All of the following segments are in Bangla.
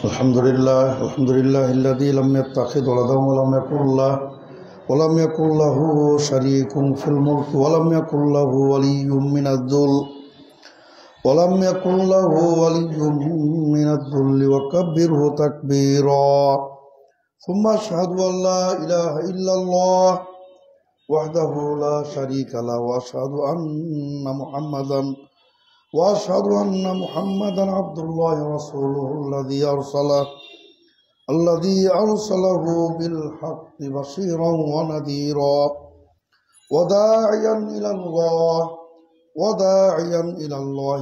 الحمد لله الذي لم يتخذ ولدا ولم يكن له شريك في الملك ولم يكن له ولي من الذل وكبره تكبيرا ثم أشهد أن لا إله إلا الله وحده لا شريك له وأشهد أن محمدا عبد الله ورسوله الذي أرسله بالحق بشيرا ونذيرا وداعيا إلى الله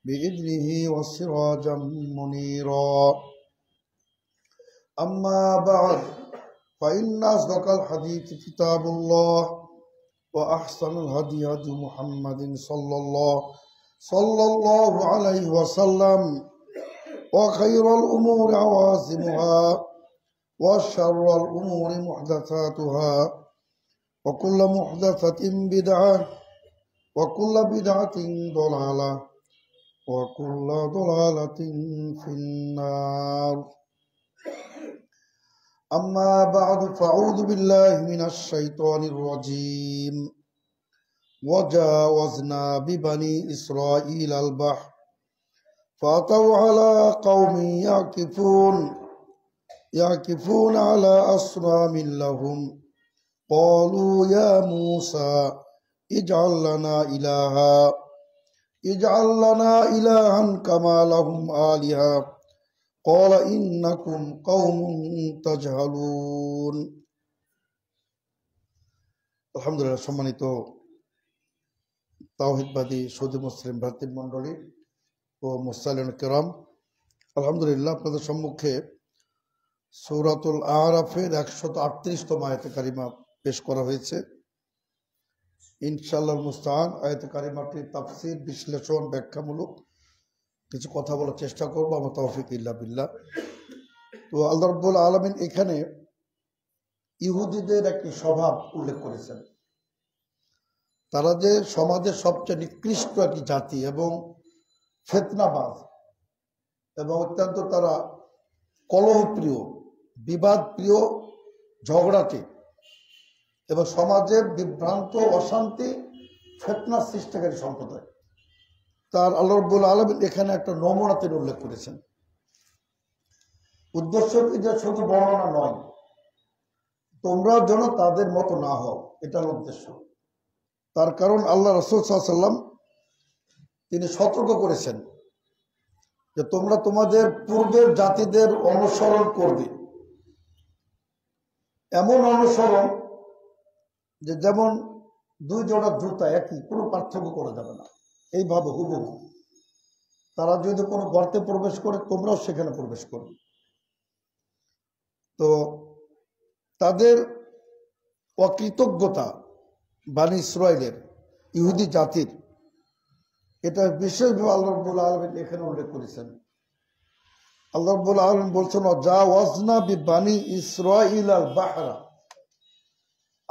بإذنه وسراجا منيرا أما بعد فإن أصدق الحديث كتاب الله وأحسن الهدي هدي محمد صلى الله عليه وسلم وخير الأمور عوازمها وشر الأمور محدثاتها وكل محدثة بدعة وكل بدعة ضلالة وكل ضلالة في النار أما بعد فأعوذ بالله من الشيطان الرجيم وجاوزنا ببني إسرائيل البحر فأتوا على قوم يعكفون على أصنام لهم قالوا يا موسى اجعل لنا إلها كما لهم آلهة قال إنكم قوم تجهلون আলহামদুলিল্লাহ। সম্মানিত তাওহীদবাদী সুধী মুসলিম ভাতৃমণ্ডলী ও মুসলিম কিরাম, আলহামদুলিল্লাহ আপনাদের সম্মুখে সূরাতুল আরাফের 138তম আয়াতে কারিমা পেশ করা হয়েছে। ইনশাআল্লাহ মুস্তাআন আয়াতে কারিমাটির তাফসীর, বিশ্লেষণ, ব্যাখ্যামূলক কিছু কথা বলার চেষ্টা করবো, আমার তৌফিক ইল্লা বিল্লাহ। তো আল্লাহ রাব্বুল আলামিন এখানে ইহুদিদের একটি স্বভাব উল্লেখ করেছেন। তারা যে সমাজের সবচেয়ে নিকৃষ্ট একটি জাতি এবং ফিতনাবাজ এবং অত্যন্ত তারা কলহপ্রিয়, বিবাদপ্রিয়, ঝগড়াটে এবং সমাজের বিভ্রান্ত, অশান্তি, ফিতনা সৃষ্টিকারী সম্প্রদায়। তার আল্লাহ রাব্বুল আলামিন এখানে একটা নমুনা তিনি উল্লেখ করেছেন। উদ্দেশ্য কি যে শুধু বর্ণনা নয়, তোমরা যেন তাদের মতো না হও, এটা হল উদ্দেশ্য। তার কারণ আল্লাহ রাসূল সাল্লাল্লাহু আলাইহি ওয়াসাল্লাম তিনি সতর্ক করেছেন যে তোমরা তোমাদের পূর্বের জাতিদের অনুসরণ করবে, এমন অনুসরণ যে যেমন দুই জোড়া জুতা একই, কোনো পার্থক্য করা যাবে না, এইভাবে হুবহু। তারা যদি কোনো গর্তে প্রবেশ করে তোমরাও সেখানে প্রবেশ করবে। তো তাদের অকৃতজ্ঞতা বনী ইসরাইলের, ইহুদি জাতির, এটা বিশেষভাবে আল্লাহ রাব্বুল আলামিন এখানে উল্লেখ করেছেন। আল্লাহ রাব্বুল আলামিন বলছেন জাওয়াজনা বিবনী ইসরাইল আল বাহরা,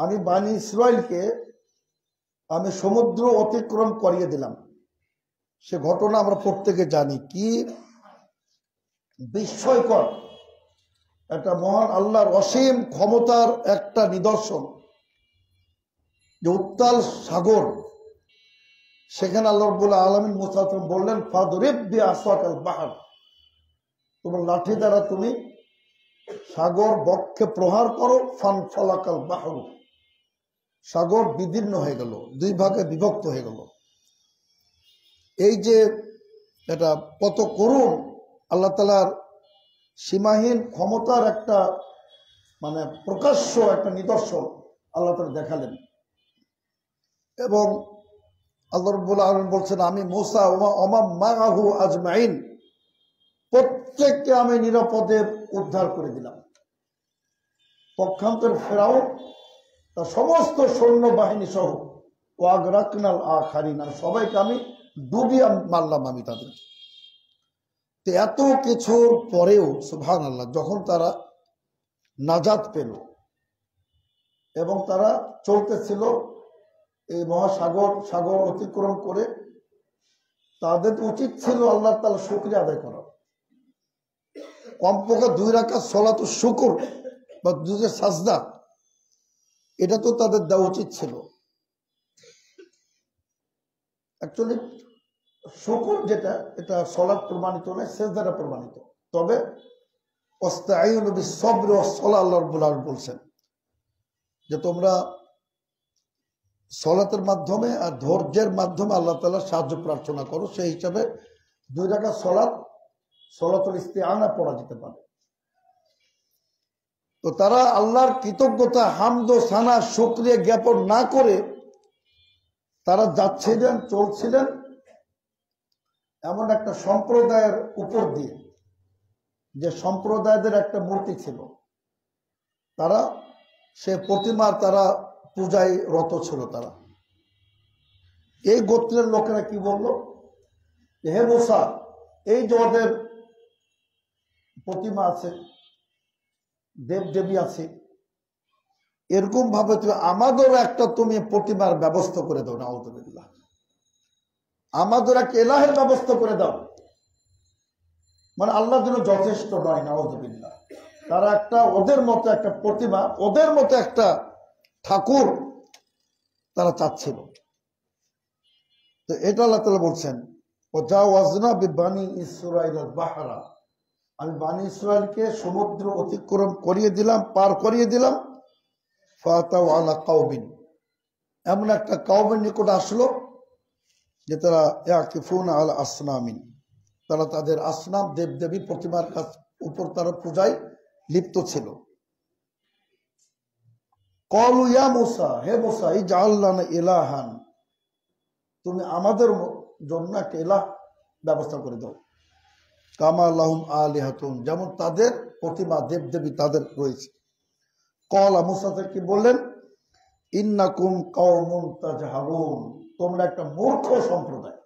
আমি বনী ইসরাইলকে আমি সমুদ্র অতিক্রম করিয়ে দিলাম। সে ঘটনা আমরা প্রত্যেকে জানি। কি বিস্ময়কর একটা মহান আল্লাহর অসীম ক্ষমতার একটা নিদর্শন যে উত্তাল সাগর, সেখানে আল্লাহ রাব্বুল আলামিন মুসাকে বললেন ফাদরিব বিআসাকাল বাহর, তোমার লাঠি দ্বারা তুমি সাগর বক্ষে প্রহার করো। ফানফালাকাল বাহর, সাগর বিদীর্ণ হয়ে গেল, দুই ভাগে বিভক্ত হয়ে গেল। এই যে এটা কত করুণ আল্লাহ তাআলার সীমাহীন ক্ষমতার একটা মানে প্রকাশ্য একটা নিদর্শন আল্লাহ তাআলা দেখালেন। এবং আল্লাহ রাব্বুল আলামিন বলছেন আমি মূসা ওয়া মান মাআহু আজমাইন, প্রত্যেককে আমি নিরাপদে উদ্ধার করে দিলাম। পক্ষান্তরে ফেরাউন তার সমস্ত সৈন্য বাহিনী সহ ওয়াগরাকনাল আখারিন, আর সবাইকে আমি ডুবিয়ে মারলাম আমি তাদের। তো এত কিছুর পরেও সুবহানাল্লাহ, যখন তারা নাজাত পেল এবং তারা চলতেছিল এই সাগর অতিক্রম করে, তাদের উচিত ছিল আল্লাহ তাআলা শুকরিয়া আদায় করা। কমপক্ষে 2 রাকাত সলাতুল শুকর বা 2 সাজদা এটা তো তাদের দেওয়া উচিত ছিল। অ্যাকচুয়ালি শুকর যেটা, এটা সলাৎ প্রমাণিত নয়, সেজদাটা প্রমাণিত। তবে ওয়াস্তাঈনু বিস-সাবরি ওয়াস-সালাহ, আল্লাহ রাব্বুল আলামিন বলছেন যে তোমরা সলাতের মাধ্যমে আর ধৈর্যের মাধ্যমে আল্লাহ তাআলা সাহায্য প্রার্থনা করো। সেই হিসাবে 2 রাকাত সলাতুল ইস্তিআনা পড়া যেতে পারে। তো তারা আল্লাহর কৃতজ্ঞতা, হামদ ও সানা, শুকরিয়া জ্ঞাপন না করে তারা যাচ্ছিলেন, চলছিলেন এমন একটা সম্প্রদায়ের উপর দিয়ে, যে সম্প্রদায়দের একটা মূর্তি ছিল, তারা সে প্রতিমা তারা পূজায় রত ছিল। তারা এই গোত্রের লোকেরা কি বলল, হে মুসা, এই যে ওদের প্রতিমা আছে, দেব দেবী আছে, এরকম ভাবে তুমি আমাদেরও একটা তুমি প্রতিমার ব্যবস্থা করে দাও। নাউযুবিল্লাহ, আমাদের একটা এলাহের ব্যবস্থা করে দাও। মানে আল্লাহর জন্য যথেষ্ট নয়। নাউযুবিল্লাহ, তারা একটা ওদের মতো একটা প্রতিমা, ওদের মতো একটা ঠাকুর তারা চাচ্ছিল। তো এটা আল্লাহ তাআলা বলছেন, ওয়াজাওয়াজনা বিবানি ইসরাঈল আল-বাহরা, আমি বানি ইসরাইলকে সমুদ্র অতিক্রম করিয়ে দিলাম, পার করিয়ে দিলাম। ফাতাউ আলা কাওমিন, এমন একটা কওমের নিকট আসলো যে তারা ইয়াকিফুনা আলা আসনামিন, তারা তাদের আসনাম, দেবদেবী, প্রতিমার উপর তারা পূজায় লিপ্ত ছিল। ক্বালু ইয়া মুসা, হে মুসা, ইজআল লানা ইলাহান, তুমি আমাদের জন্য একটা ইলাহ ব্যবস্থা করে দাও। কামা লাহুম আলিহাতুন, যেমন তাদের প্রতিমা, দেবদেবী তাদের রয়েছে। ক্বালা, মুসা কি বললেন, ইন্নাকুম কওমুন তাজহারুন, তোমরা একটা মূর্খ সম্প্রদায়,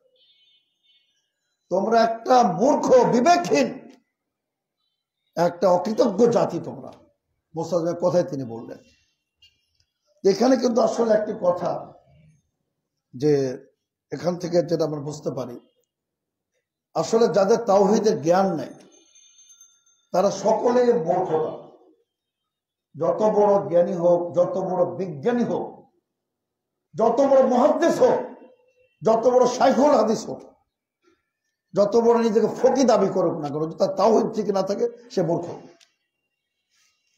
তোমরা একটা মূর্খ, বিবেকহীন, একটা অকৃতজ্ঞ জাতি তোমরা। মুসার কথাই তিনি বললেন। এখানে কিন্তু আসলে একটি কথা, যে এখান থেকে যেটা আমরা বুঝতে পারি, আসলে যাদের তাওহীদের জ্ঞান নেই তারা সকলে মূর্খতা। যত বড় জ্ঞানী হোক, যত বড় বিজ্ঞানী হোক, যত বড় মুহাদ্দিস হোক, যত বড় শাইখুল হাদিস হোক, যত বড় নিজেকে ফকি দাবি করুক না কেন, তার তাওহীদ ঠিক না থাকে, সে মূর্খ।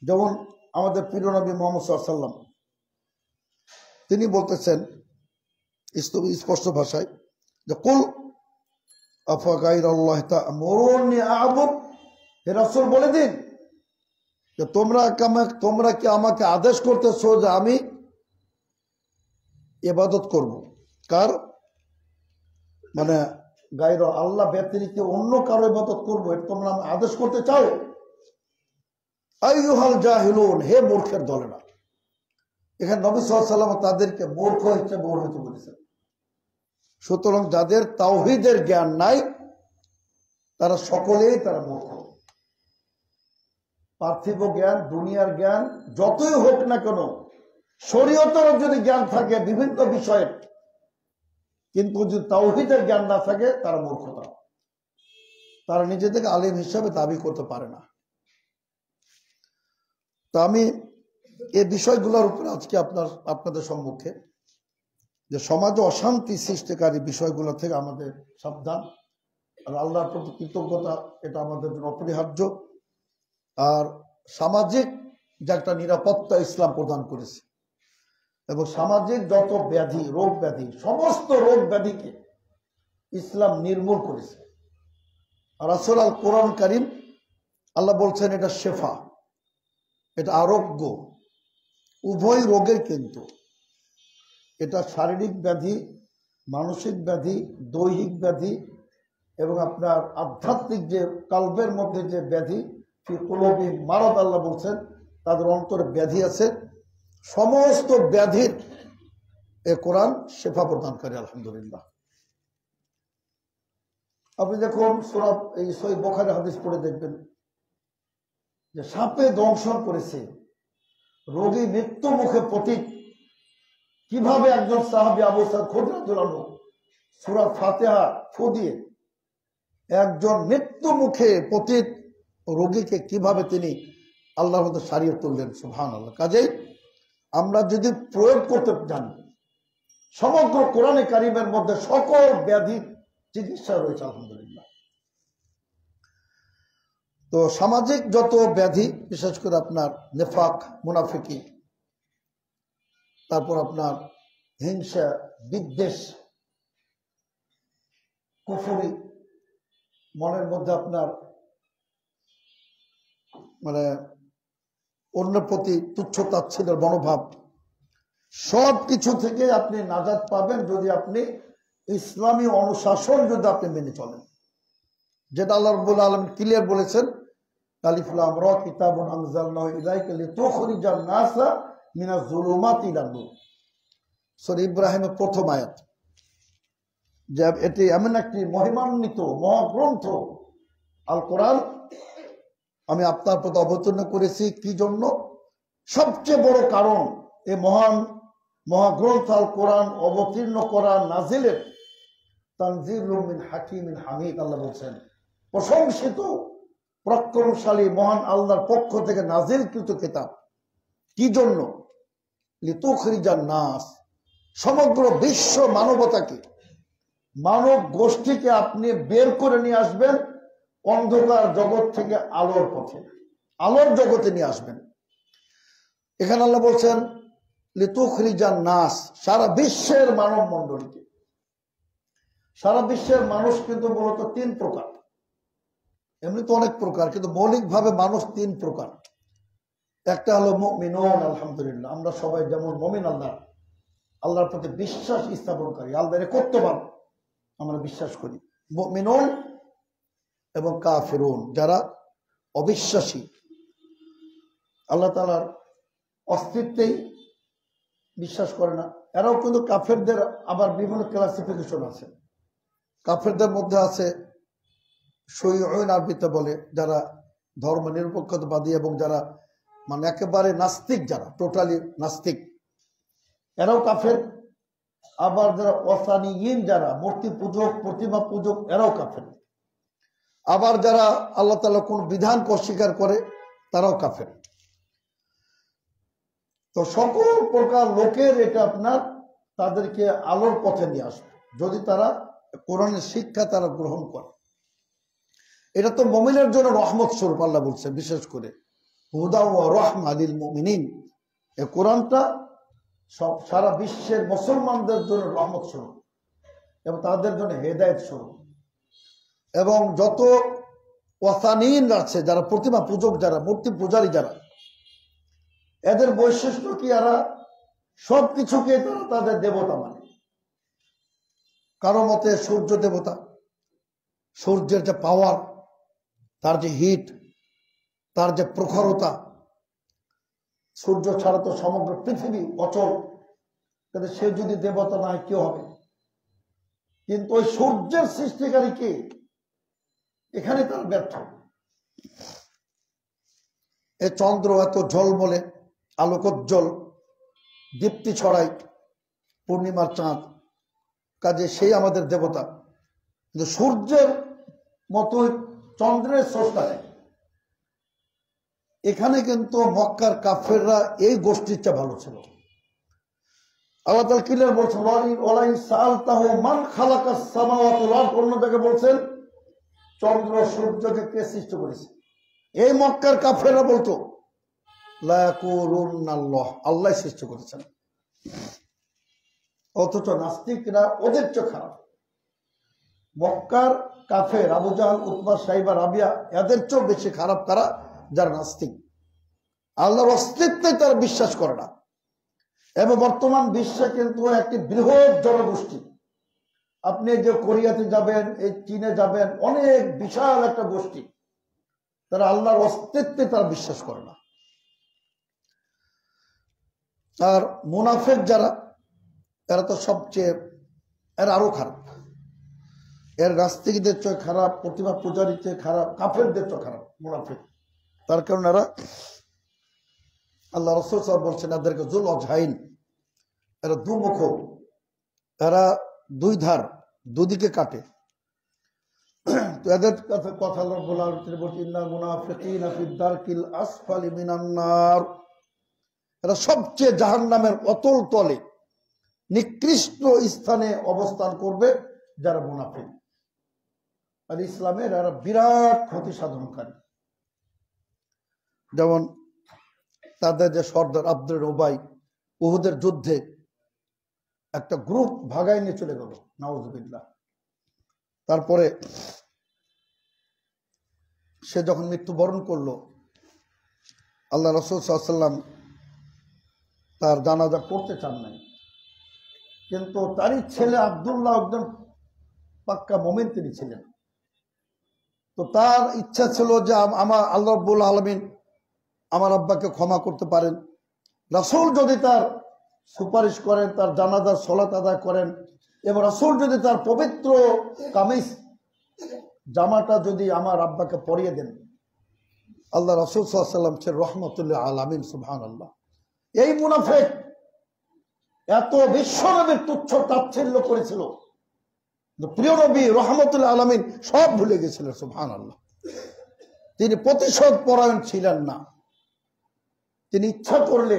যেমন আমাদের প্রিয় নবী মুহাম্মদ সাল্লাল্লাহু আলাইহি ওয়াসাল্লাম, তিনি বলতেছেন স্পষ্ট ভাষায় যে কুল আফা গায়রাল্লাহি তা'মুরুনি আ'বুদ, হে রাসূল বলে দিন যে তোমরা কি আমাকে আদেশ করতেছো যে আমি ইবাদত করব। কার? মানে গায়র আল্লাহ ব্যতিরিক্ত অন্য কারো ইবাদত করবো, এটা তোমরা আদেশ করতে চাও? আইয়ুহাল জাহিলুন, হে মূর্খের দলেরা। এখানে নবী সাল্লাল্লাহু আলাইহি ওয়াসাল্লাম তাদেরকে মূর্খ হিসেবে অভিহিত করেছেন। সুতরাং যাদের তাওহীদের জ্ঞান নাই তারা সকলেই তারা মূর্খ। পার্থিব জ্ঞান, দুনিয়ার জ্ঞান যতই হোক না কেন, শরীয়তের যদি জ্ঞান থাকে বিভিন্ন বিষয়ে, কিন্তু যদি তাওহীদের জ্ঞান না থাকে তারা মূর্খতা, তারা নিজেদেরকে আলেম হিসাবে দাবি করতে পারে না। তা আমি এই বিষয়গুলোর উপর আজকে আপনাদের সম্মুখে, যে সমাজে অশান্তি সৃষ্টিকারী বিষয়গুলো থেকে আমাদের সাবধান, আর আল্লাহর প্রতি কৃতজ্ঞতা, এটা আমাদের জন্য অপরিহার্য। আর সামাজিক যে একটা নিরাপত্তা ইসলাম প্রদান করেছে, এবং সামাজিক যত ব্যাধি, রোগ ব্যাধি, সমস্ত রোগ ব্যাধিকে ইসলাম নির্মূল করেছে। আর রাসূল আল কোরআন কারীম আল্লাহ বলছেন এটা শেফা, এটা আরোগ্য, উভয় রোগের। কিন্তু এটা শারীরিক ব্যাধি, মানসিক ব্যাধি, দৈহিক ব্যাধি, এবং আপনার আধ্যাত্মিক যে কালবের মধ্যে যে ব্যাধি, ফি কুলুবি মারাদ, আল্লাহ বলছেন তাদের অন্তরে ব্যাধি আছে। সমস্ত ব্যাধির এ কোরআন শেফা প্রদানকারী, আলহামদুলিল্লাহ। আপনি দেখুন সূরা এই সহিহ বুখারী হাদিস পড়ে দেখবেন যে সাপে দংশন করেছে, রোগী মৃত্যু মুখে পতিত। কিভাবে একজন সাহাবী আবু সাঈদ খুদরী রাদিয়াল্লাহু আনহু সূরা ফাতিহা ফু দিয়ে একজন মৃত্যু মুখে পতিত রোগীকে কিভাবে তিনি আল্লাহর মধ্যে সারিয়ে তুললেন, সুবহানাল্লাহ। কাজেই আমরা যদি প্রয়োগ করতে জানি, সমগ্র কোরআনে কারিমের মধ্যে সকল ব্যাধির চিকিৎসা রয়েছে আলহামদুলিল্লাহ। তো সামাজিক যত ব্যাধি, বিশেষ করে আপনার নেফাক, মুনাফিকি, তারপর আপনার হিংসা, বিদ্বেষ, কুফরি, মনের মধ্যে আপনার মানে অন্যের প্রতি তুচ্ছ তাচ্ছিল্যের মনোভাব, সব কিছু থেকে আপনি নাজাত পাবেন যদি আপনি ইসলামী অনুশাসন যদি আপনি মেনে চলেন, যেটা আল্লাহ রাব্বুল আলামিন ক্লিয়ার বলেছেন, আলিফ লাম রা কিতাবুন আনজালনাহু ইলাইকা লিতুখরিজান নাসা মিনাজ যুলুমাতি ইলান নূর। সূরা ইব্রাহিমের প্রথম আয়াত, যে এটি এমন একটি মহিমান্বিত মহাগ্রন্থ আল কোরআন, আমি আপনার প্রতি অবতীর্ণ করেছি কি জন্য? সবচেয়ে বড় কারণ এই মহান মহাগ্রন্থ আল কোরআন অবতীর্ণ করা, নাজিলের, তানজিলুম মিন হাকিমিন হামিদ। আল্লাহ বলছেন প্রশংসিত পরাক্রমশালী মহান আল্লাহর পক্ষ থেকে নাজিলকৃত কিতাব। কি জন্য? লিতুখরিজান নাস, সমগ্র বিশ্ব মানবতাকে, মানব গোষ্ঠীকে আপনি বের করে নিয়ে আসবেন অন্ধকার জগৎ থেকে আলোর পথে, আলোর জগতে নিয়ে আসবেন। এখানে আল্লাহ বলছেন লিতুখরিজান নাস, সারা বিশ্বের মানব মণ্ডলীকে। সারা বিশ্বের মানুষ কিন্তু মূলত তিন প্রকার, এমনি তো অনেক প্রকার, কিন্তু মৌলিকভাবে মানুষ তিন প্রকার। একটা হলো মুমিনুন, আলহামদুলিল্লাহ, আমরা সবাই যেমন মুমিন, আল্লাহর প্রতি বিশ্বাস স্থাপনকারী, আল্লাহর একত্ববাদ আমরা বিশ্বাস করি। মুমিনুন এবং কাফিরুন, যারা অবিশ্বাসী, আল্লাহ তাআলার অস্তিত্বেই বিশ্বাস করে না, এরাও কিন্তু কাফেরদের আবার বিভিন্ন ক্লাসিফিকেশন আছে। কাফেরদের মধ্যে আছে শয়উন, আরবিতে বলে, যারা ধর্ম নিরপেক্ষতাবাদী এবং যারা মানে একেবারে নাস্তিক, যারা টোটালি নাস্তিক, এরাও কাফের। আবার যারা ওয়াসানিয়িন, যারা মূর্তি পূজক, প্রতিমা পূজক, এরাও কাফের। আবার যারা আল্লাহ তাআলা কোন বিধানকে অস্বীকার করে, তারাও কাফের। তো সকল প্রকার লোকের এটা আপনার তাদেরকে আলোর পথে নিয়ে আসবে যদি তারা কোরআনের শিক্ষা তারা গ্রহণ করে। এটা তো মুমিনের জন্য রহমত স্বরূপ, আল্লাহ বলছে বিশেষ করে হুদা ওয়া রাহমা লিল মুমিনিন। এই কোরআনটা সব সারা বিশ্বের মুসলমানদের জন্য রহমত স্বরূপ এবং তাদের জন্য হেদায়েত স্বরূপ। এবং যত ওয়াসানিন আছে, যারা প্রতিমা পূজক, যারা মূর্তি পূজারী, যারা, এদের বৈশিষ্ট্য কি? এরা সবকিছুকে তারা তাদের দেবতা মানে। কারো মতে সূর্য দেবতা, সূর্যের যে পাওয়ার, তার যে হিট, তার যে প্রখরতা, সূর্য ছাড়া তো সমগ্র পৃথিবী অচল, কিন্তু সে যদি দেবতা না হয়, কেউ হবে? কিন্তু ওই সূর্যের সৃষ্টিকারী কে? এখানে তার ব্যর্থ। এ চন্দ্র এত ঝলমলে, আলোকোজ্জ্বল, দীপ্তি ছড়ায়, পূর্ণিমার চাঁদ, কাজে সেই আমাদের দেবতা। কিন্তু সূর্যের মতোই চন্দ্রের স্রষ্টা নেই। এখানে কিন্তু মক্কার কাফেররা এই গোষ্ঠীর চেয়ে ভালো ছিল। আল্লাহ তাআলা ক্লিয়ার বলছেন ওয়ালাইন সাআলতাহু মান খালাকাস সামাওয়াতি ওয়াল আরদ, অন্য জায়গায় বলছেন চন্দ্র সূর্যকে কে সৃষ্টি করেছে। এই মক্কার কাফেররা বলতো লা ইয়াকুলুনাল্লাহ, আল্লাহ সৃষ্টি করেছেন। অথচ নাস্তিকরা ওদের চেয়ে খারাপ। মক্কার কাফের আবু জাহল, উতবা, সাইবা, রাবিয়া, এদের চেয়েও বেশি খারাপ তারা, যারা নাস্তিক, আল্লাহর অস্তিত্বে তারা বিশ্বাস করে না। এবং বর্তমান বিশ্বে কিন্তু একটি বৃহৎ জনগোষ্ঠী, আপনি যে কোরিয়াতে যাবেন, এই চীনে যাবেন, অনেক বিশাল একটা গোষ্ঠী, তারা আল্লাহর অস্তিত্বে তারা বিশ্বাস করে না। আর মুনাফিক যারা, এরা তো সবচেয়ে, এরা আরো খারাপ। এর নাস্তিকদের চেয়ে খারাপ, প্রতিমা পূজারীর চেয়ে খারাপ, কাফেরদের চেয়ে খারাপ মুনাফিক। তার কারণ এরা, আল্লাহ রাসূল সাল্লাল্লাহু আলাইহি ওয়াসাল্লাম বলছেন এদেরকে যুল অজহাইন, এরা দুমুখ, এরা দুই ধার, দুদিকে কাটে। তো এদের কথা রব্বুল আলামিন বলছেন ইন্নাল মুনাফিকিনা ফি দারকিল আসফালি মিনান নার, এরা সবচেয়ে জাহান্নামের অতল তলে নিকৃষ্ট স্থানে অবস্থান করবে যারা মুনাফিক। আর ইসলামের এরা বিরাট ক্ষতি সাধনকারী। যেমন তাদের যে সর্দার আব্দুল উবাই উহুদের যুদ্ধে একটা গ্রুপ ভাগায় নিয়ে চলে গেল, নাউযুবিল্লাহ। তারপরে সে যখন মৃত্যুবরণ করলো, আল্লাহ রাসূল সাল্লাল্লাহু আলাইহি ওয়াসাল্লাম তার জানাজা পড়তে চান নাই, কিন্তু তারই ছেলে আব্দুল্লাহ একজন পাক্কা মুমিন তিনি ছিলেন। তো তার ইচ্ছা ছিল যে আমার আল্লাহ রাব্বুল আলামিন আমার আব্বাকে ক্ষমা করতে পারেন, রাসূল যদি তার সুপারিশ করেন, তার জানাজার সালাত আদায় করেন, এবং রাসূল যদি তার পবিত্র কামিজ জামাটা যদি আমার আব্বাকে পরিয়ে দেন। আল্লাহ রাসূল সাল্লাল্লাহু আলাইহি ওয়াসাল্লাম ছিলেন রাহমাতুল আলামিন, সুবহানাল্লাহ। এই মুনাফিক এত বিশ্বনবীর তুচ্ছ তাচ্ছিল্য করেছিল, প্রিয় নবী রাহমাতুল আলামিন সব ভুলে গেছিলেন, সুবহানাল্লাহ। তিনি প্রতিশোধ পরায়ণ ছিলেন না। তিনি ইচ্ছা করলে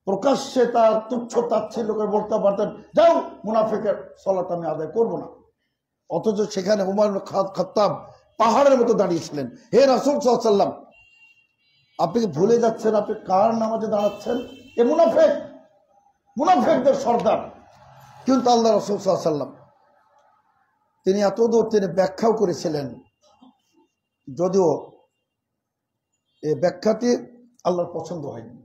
প্রকাশ্যে তার তুচ্ছ তাচ্ছিল্য করে বলতে পারতেন, যাও মুনাফিকের সালাত আমি আদায় করব না। অথচ সেখানে উমর ইবনে খাত্তাব পাহাড়ের মতো দাঁড়িয়েছিলেন। হে রাসূল সাল্লাল্লাহু আলাইহি ওয়াসাল্লাম, আপনি কি ভুলে যাচ্ছেন আপনি কার নামাজে দাঁড়াচ্ছেন? এ মুনাফিক, মুনাফিকদের সর্দার। কিন্তু আল্লাহ রাসূল সাল্লাল্লাহু আলাইহি ওয়াসাল্লাম তিনি এতদূর তিনি ব্যাখ্যাও করেছিলেন, যদিও এই ব্যাখ্যাটি আল্লাহর পছন্দ হয়নি।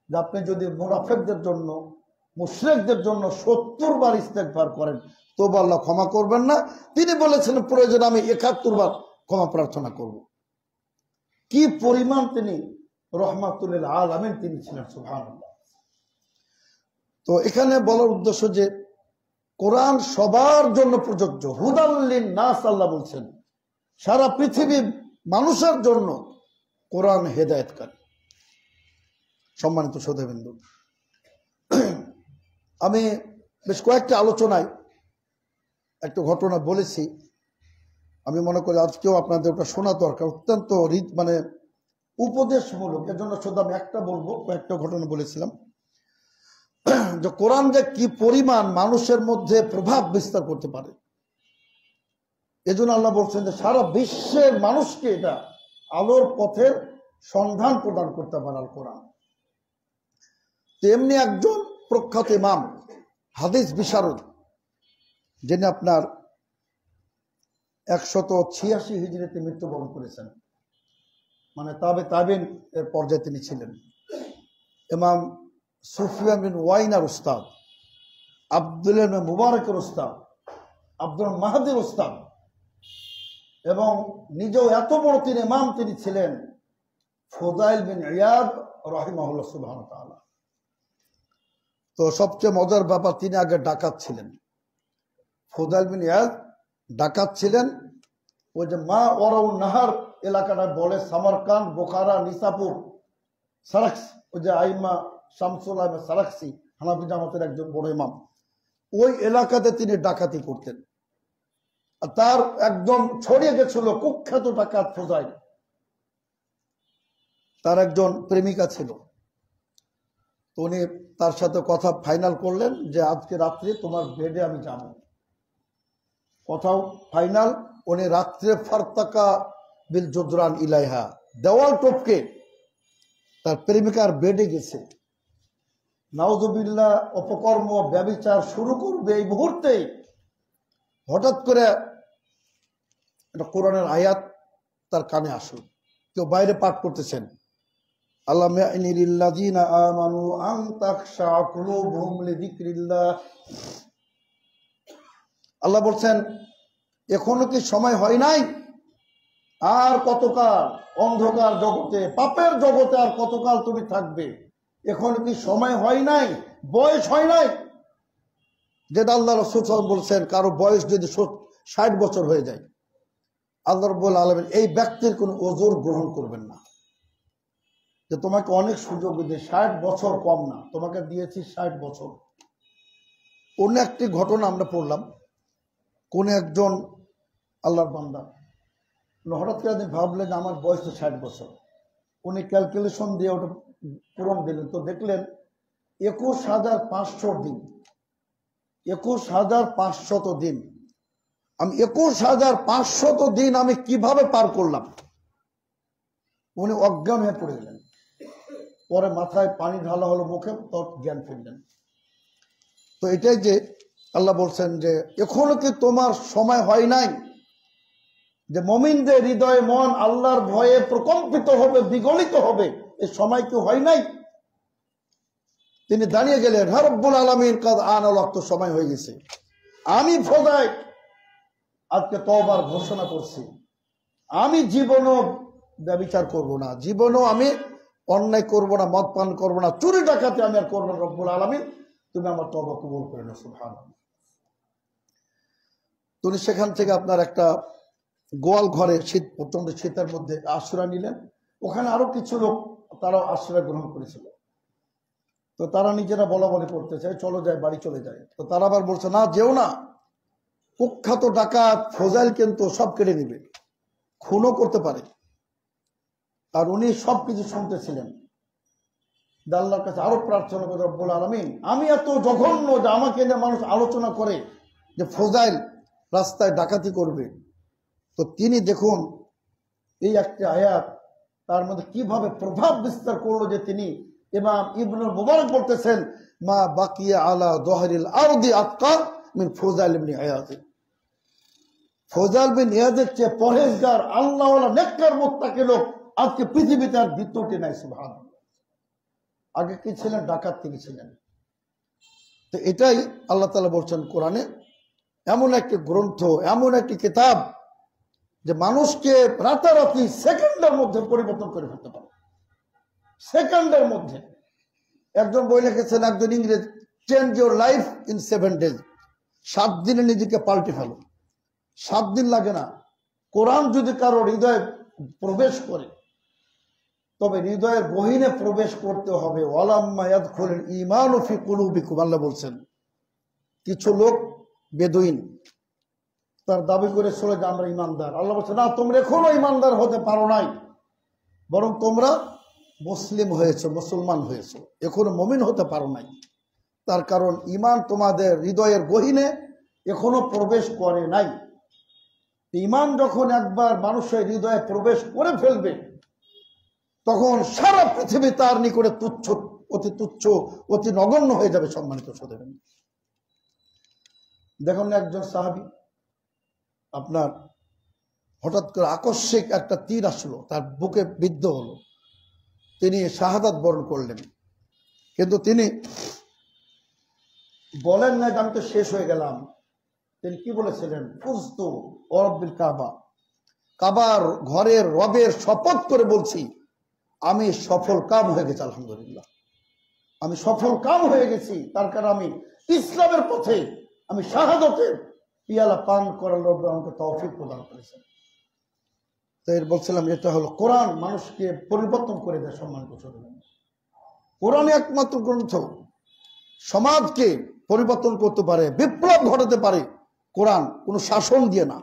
যে আপনি যদি মুনাফিকদের জন্য, মুশরিকদের জন্য 70 বার ইস্তেগফার করেন তবু আল্লাহ ক্ষমা করবেন না। তিনি বলেছেন প্রয়োজন আমি 71 বার ক্ষমা প্রার্থনা করব। কি পরিমাণ তিনি রহমাতুল আলামিন তিনি ছিলেন, সুবহানাল্লাহ। তো এখানে বলার উদ্দেশ্য যে কোরআন সবার জন্য প্রযোজ্য, হুদাল লিন-নাস, আল্লাহ বলছেন সারা পৃথিবীর মানুষের জন্য কোরআন হেদায়েতকারী। সম্মানিত শ্রোতাবৃন্দ, আমি বেশ কয়েকটা আলোচনায় একটা ঘটনা বলেছি, আমি মনে করি আজকেও আপনাদের ওটা শোনা দরকার, অত্যন্ত মানে উপদেশমূলক। এর জন্য শুধু আমি একটা বলবো, কয়েকটা ঘটনা বলেছিলাম যে কোরআন যে কি পরিমাণ মানুষের মধ্যে প্রভাব বিস্তার করতে পারে। এজন্য আল্লাহ বলছেন যে সারা বিশ্বের মানুষকে এটা আলোর পথের সন্ধান প্রদান করতে পারে আল কোরআন। তেমনি একজন প্রখ্যাত ইমাম, হাদিস বিশারদ, যিনি আপনার 186 হিজরিতে মৃত্যুবরণ করেছেন, মানে তাবেঈন এর পর্যায়ে তিনি ছিলেন। ইমাম সুফিয়ান বিন ওয়াইনার উস্তাদ, আব্দুল্লাহ বিন মুবারকের উস্তাদ, আব্দুল মাহদির উস্তাদ, এবং নিজেও এত বড় তিনি ইমাম তিনি ছিলেন ফুদাইল বিন ইয়াদ রাহিমাহুল্লাহ সুবহানাহু ওয়া তাআলা। তো সবচেয়ে মজার ব্যাপার, তিনি আগে ডাকাত ছিলেন। ফুদাইল বিন ইয়াদ ডাকাত ছিলেন। ওই যে মা ওয়ারাউন নাহার এলাকাটা বলে, সামারকান্দ, বোখারা, নিসাপুর, সারাক্স, ওই যে আইমা শামসুল আহমেদ সারাক্সি হানাফি জামাতের একজন বড় ইমাম, ওই এলাকাতে তিনি ডাকাতি করতেন। আর তার একদম ছড়িয়ে গেছিল কুখ্যাত ডাকাত ফুদাইল। তার একজন প্রেমিকা ছিল, তো উনি তার সাথে কথা ফাইনাল করলেন যে আজকে রাত্রে তোমার বেডে আমি যাব। কথাও ফাইনাল। উনি রাত্রে ফারতাকা বিল জুদরান ইলাইহা, দেওয়াল টপকে তার প্রেমিকার বেডে গেছে। নাউযুবিল্লাহ, অপকর্ম ব্যভিচার শুরু করবে এই মুহূর্তেই হঠাৎ করে একটা কোরআনের আয়াত তার কানে আসলো। কেউ বাইরে পাঠ করতেছেন, আল্লাহ বলছেন এখনো কি সময় হয় নাই? আর কতকাল অন্ধকার জগতে, পাপের জগতে আর কতকাল তুমি থাকবে? এখনো কি সময় হয় নাই, বয়স হয় নাই? যেটা আল্লাহ রাসূল বলছেন, কারো বয়স যদি 60 বছর হয়ে যায়, আল্লাহ রাব্বুল আলামিন এই ব্যক্তির কোনো ওজর গ্রহণ করবেন না। যে তোমাকে অনেক সুযোগ দিয়ে 60 বছর কম না, তোমাকে দিয়েছি 60 বছর। অন্য একটি ঘটনা আমরা পড়লাম, কোন একজন আল্লাহর বান্দা। হঠাৎ করে আপনি ভাবলেন আমার বয়স তো 60 বছর। উনি ক্যালকুলেশন দিয়ে ওটা পূরণ দিলেন, তো দেখলেন 21,500 দিন। 21,500 দিন। আমি 21,500 দিন আমি কিভাবে পার করলাম? উনি অজ্ঞান হয়ে পড়ে গেলেন। পরে মাথায় পানি ঢালা হলো, মুখে, তত জ্ঞান ফিরলেন। তো এটাই যে আল্লাহ বলছেন যে এখনো কি তোমার সময় হয় নাই যে মুমিনদের হৃদয়ে মন আল্লাহর ভয়ে প্রকম্পিত হবে, বিগলিত হবে? এই সময় কি হয় নাই? তিনি দাঁড়িয়ে গেলেন, হ্যাঁ রব্বুল আলামিন কাদ আনাল ওয়াক্ত, সময় হয়ে গেছে। আমি ফোদায় আজকে তওবার ঘোষণা করছি, আমি জীবনও ব্যভিচার করব না, জীবনও আমি অন্যায় করব না, মদ পান করব না, চুরি ডাকাতি আমি আর করব না। রব্বুল আলামিন তুমি আমার তওবা কবুল করে নাও। সুবহানাল্লাহ। তুমি সেখান থেকে আপনার একটা গোয়াল ঘরে, শীত, প্রচন্ড শীতের মধ্যে আশ্রয় নিলেন। ওখানে আরো কিছু লোক তারাও আশ্রয় গ্রহণ করেছিল। তো তারা নিজেরা বলা বলি করতে চায়, চলো যাই, বাড়ি চলে যায়। তো তারা আবার বলছে, না যেও না, কুখ্যাত ডাকাত ফজাইল কিন্তু সব কেড়ে নিবে, খুনও করতে পারে। আর উনি সবকিছু শুনতেছিলেন। আল্লাহর কাছে আরো প্রার্থনা করে, রব্বুল আলামিন আমি এত জঘন্য যে আমাকে নিয়ে মানুষ আলোচনা করে যে ফজাইল রাস্তায় ডাকাতি করবে। তো তিনি দেখুন এই একটা আয়াত তার মধ্যে কিভাবে প্রভাব বিস্তার করলো, যে তিনি ইমাম ইবনুল মুবারক বলতেছেন, মা বাকিয়া আলা দহরিল আরদি আতকা মিন ফজাইল ইবনে ইয়াদ। ফজাইল বিন ইয়াদের চেয়ে পরহেজগার, আল্লাহওয়ালা, নেককার, মুত্তাকি লোক আজকে পৃথিবীতে আর দ্বিতীয়টি নাই। সুবহানাল্লাহ। আগে কি ছিলেন? ডাকাত তিনি ছিলেন। তো এটাই আল্লাহ তাআলা বলছেন কোরআনে, এমন একটি গ্রন্থ, এমন একটি কিতাব যে মানুষকে রাতারাতি সেকেন্ডের মধ্যে পরিবর্তন করে ফেলতে পারে। সেকেন্ডের মধ্যে। একজন বই লিখেছেন, একজন ইংরেজ, change your life in 7 days। 7 দিনে নিজেকে পাল্টে ফেলো। 7 দিন লাগে না। কোরআন যদি কারো হৃদয়ে প্রবেশ করে, তবে হৃদয়ের গহীনে প্রবেশ করতে হবে। ওয়ালাম্মা ইয়াদখুলুল ঈমানু ফি কুলুবিকুম, আল্লাহ বলছেন। কিছু লোক বেদুইন তার দাবি করে চলে যে আমরা ইমানদার। আল্লাহ বলছে, না, তোমরা এখনো ইমানদার হতে পারো নাই, বরং তোমরা মুসলিম হয়েছো, মুসলমান হয়েছো, এখনো মুমিন হতে পারো নাই। তার কারণ ইমান তোমাদের হৃদয়ের গহীনে এখনো প্রবেশ করে নাই। ইমান যখন একবার মানুষের হৃদয়ে প্রবেশ করে ফেলবে, তখন সারা পৃথিবী তার নিকটে তুচ্ছ, অতি তুচ্ছ, অতি নগণ্য হয়ে যাবে। সম্মানিত শ্রোতাগণ, দেখুন একজন সাহাবী, আপনার হঠাৎ করে আকস্মিক একটা তীর আসলো, তার বুকে বিদ্ধ হলো, তিনি শাহাদাত বরণ করলেন। কিন্তু তিনি বলেন না যে আমি তো শেষ হয়ে গেলাম। তিনি কি বলেছিলেন? ফুজতু ওয়ারাব্বিল কাবা, কাবার ঘরের রবের শপথ করে বলছি, আমি সফল কাম হয়ে গেছি। আলহামদুলিল্লাহ, আমি সফল কাম হয়ে গেছি। তার কারণ আমি ইসলামের পথে, আমি শাহাদাতের পিয়ালা পান করার রব আমাকে তৌফিক প্রদান করেছেন। তো এর বলছিলাম, এটা হলো কোরআন মানুষকে পরিবর্তন করে দেয়। সম্মানিত শ্রোতাগণ, কোরআন একমাত্র গ্রন্থ সমাজকে পরিবর্তন করতে পারে, বিপ্লব ঘটাতে পারে। কোরআন কোনো শাসন দিয়ে না।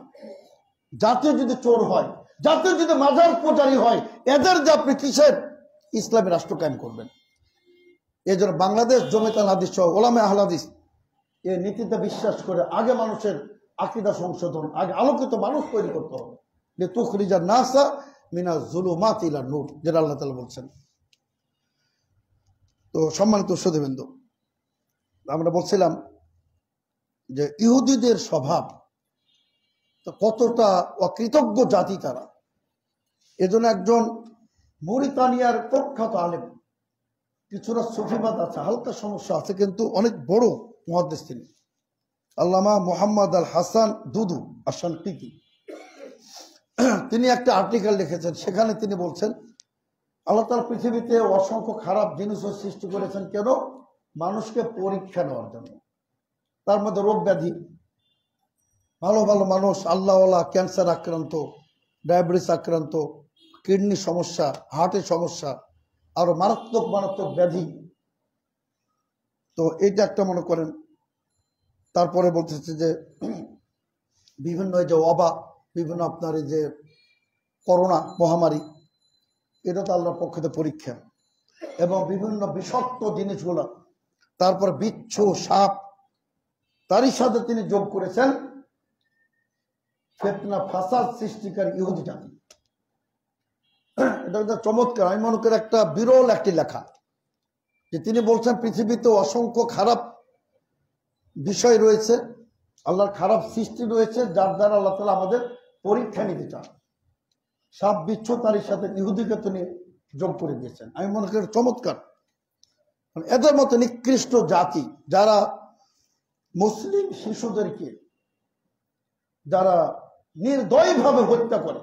জাতীয় যদি চোর হয়, জাতীয় যদি মাজার পূজারী হয়, এদের যে আপনি কিসের ইসলামী রাষ্ট্র কায়েম করবেন? এই জন্য বাংলাদেশ জমিয়ত আল হাদিস সহ ওলামায়ে আহলে হাদিস এই নীতিতে বিশ্বাস করে আগে মানুষের আকীদা সংশোধন, আগে আলোকিত মানুষ তৈরি করতে হবে। যে তুখরিজান নাসা মিনাজ যুলুমাতি ইলান নূর, যেটা আল্লাহ তাআলা বলছেন। তো সম্মানিত সুধীবৃন্দ, আমরা বলছিলাম যে ইহুদিদের স্বভাব তো কতটা অকৃতজ্ঞ জাতি তারা। এজন্য একজন মরিতানিয়ার প্রখ্যাত আলেম, কিছুটা সুফিবাদ আছে, হালকা সমস্যা আছে, কিন্তু অনেক বড় মুহাদ্দিস তিনি, আল্লামা মুহাম্মদ আল হাসান দুদু আশ-শানকিতি। তিনি একটা আর্টিকেল লিখেছেন, সেখানে তিনি বলছেন আল্লাহ তাআলা পৃথিবীতে অসংখ্য খারাপ জিনিসও সৃষ্টি করেছেন। কেন? মানুষকে পরীক্ষা নেওয়ার জন্য। তার মধ্যে রোগ ব্যাধি, ভালো ভালো মানুষ আল্লাহওয়ালা, ক্যান্সার আক্রান্ত, ডায়াবেটিস আক্রান্ত, কিডনি সমস্যা, হার্টের সমস্যা, আরো মারাত্মক মারাত্মক ব্যাধি। তো এইটা একটা মনে করেন। তারপরে বলতেছে যে বিভিন্ন যে ওয়াবা, বিভিন্ন আপনার এই যে করোনা মহামারী, এটা তো আল্লাহর পক্ষ থেকে পরীক্ষা, এবং বিভিন্ন বিষাক্ত জিনিসগুলো, তারপর বিচ্ছু সাপ, তারই সাথে তিনি যোগ করেছেন ফিতনা ফাসাদ সৃষ্টিকারী ইহুদি জাতি। এটা একটা চমৎকার, আমি মনে করি একটা বিরল একটি লেখা, যে তিনি বলছেন পৃথিবীতে অসংখ্য খারাপ বিষয় রয়েছে, আল্লাহর খারাপ সৃষ্টি রয়েছে, যার দ্বারা আল্লাহ তাআলা আমাদের পরীক্ষা নিতে চান। সাপ বিচ্ছু তারই সাথে ইহুদিকে তিনি যোগ করে দিয়েছেন। আমি মনে করি চমৎকার। এদের মতো নিকৃষ্ট জাতি যারা মুসলিম শিশুদেরকে যারা নির্দয়ভাবে হত্যা করে,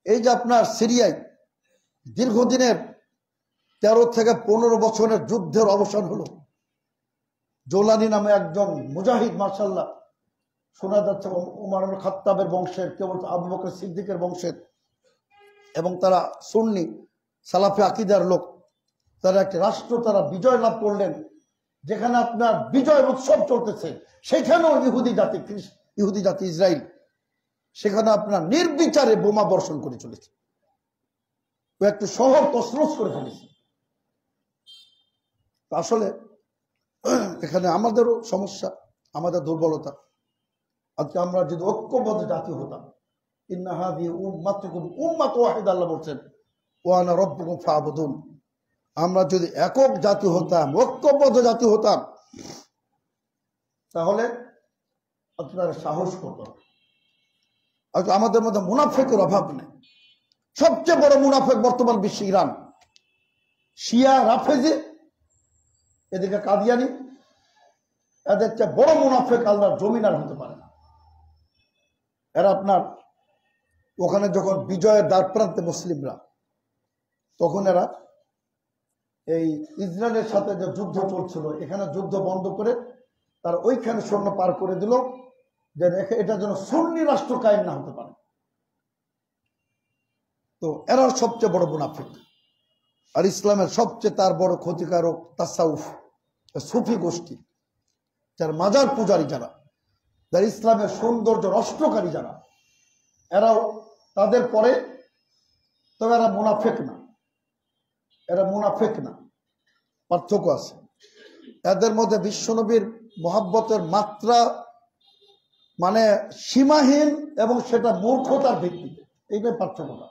এই যে আপনার সিরিয়ায় দীর্ঘদিনের 13 থেকে 15 বছরের যুদ্ধের অবসান হলো, জোলানি নামে একজন মুজাহিদ, মাশাআল্লাহ শোনা যাচ্ছে উমর ইবনে খাত্তাবের বংশের, কেউ বলছে আবু বকর সিদ্দিকের বংশের, এবং তারা সুন্নি সালাফে আকিদার লোক, তারা একটি রাষ্ট্র তারা বিজয় লাভ করলেন, যেখানে আপনার বিজয় উৎসব চলতেছে, সেখানেও ইহুদি জাতি ইসরায়েল সেখানে আপনার নির্বিচারে বোমা বর্ষণ করে চলেছে, ও একটু শহর তছনছ করে ফেলেছে। আসলে এখানে আমাদেরও সমস্যা, আমাদের দুর্বলতা। আজকে আমরা যদি ঐক্যবদ্ধ জাতি হতাম, ইন্না হাযিহি উম্মাতুকুম উম্মাতুন ওয়াহিদা, আল্লাহ বলছেন ওয়া আনা রাব্বুকুম ফা'বুদুন, আমরা যদি একক জাতি হতাম, ঐক্যবদ্ধ জাতি হতাম, তাহলে আপনারা সাহস করতেন। আমাদের মধ্যে মুনাফিকের অভাব নেই। সবচেয়ে বড় মুনাফিক বর্তমান বিশ্বে ইরান, শিয়া রাফেজি, এদিকে কাদিয়ানি, এদের চেয়ে বড় মুনাফিক আল্লাহর জমিন আর হতে পারে না। এরা আপনার ওখানে যখন বিজয়ের দ্বার প্রান্তে মুসলিমরা, তখন এরা এই ইসরায়েলের সাথে যে যুদ্ধ চলছিল, এখানে যুদ্ধ বন্ধ করে তার ওইখানে সৈন্য পার করে দিল, যে এটা যেন সুন্নি রাষ্ট্র কায়েম না হতে পারে। তো এরা সবচেয়ে বড় মুনাফিক। আর ইসলামের সবচেয়ে তার বড় ক্ষতিকারক তাসাউফ, সুফি গোষ্ঠী, যারা মাজার পূজারী, যারা ইসলামের সৌন্দর্য নষ্টকারী, যারা এরাও তাদের পরে, তবে এরা মুনাফিক না, এরা মুনাফিক না, পার্থক্য আছে। এদের মধ্যে বিশ্বনবীর মহব্বতের মাত্রা মানে সীমাহীন, এবং সেটা মূর্খতার ভিত্তিতে, এইটাই পার্থক্যটা।